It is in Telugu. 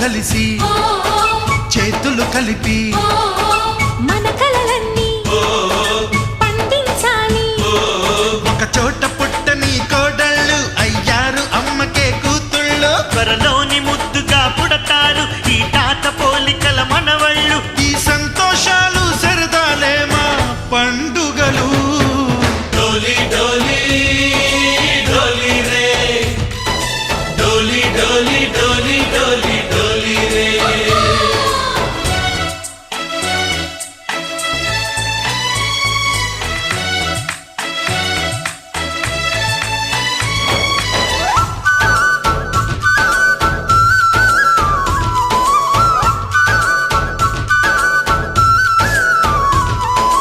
కలిసి చేతులు కలిపి మన కలలన్నీ పండించాలి. ఒక చోట పుట్టని కోడళ్ళు అయ్యారు అమ్మకే కూతుళ్ళు. త్వరలోని ముద్దుగా పుడతారు ఈ తాత పోలికల మనవళ్ళు. ఈ సంతోషాలు సరదాలే మా పండుగ.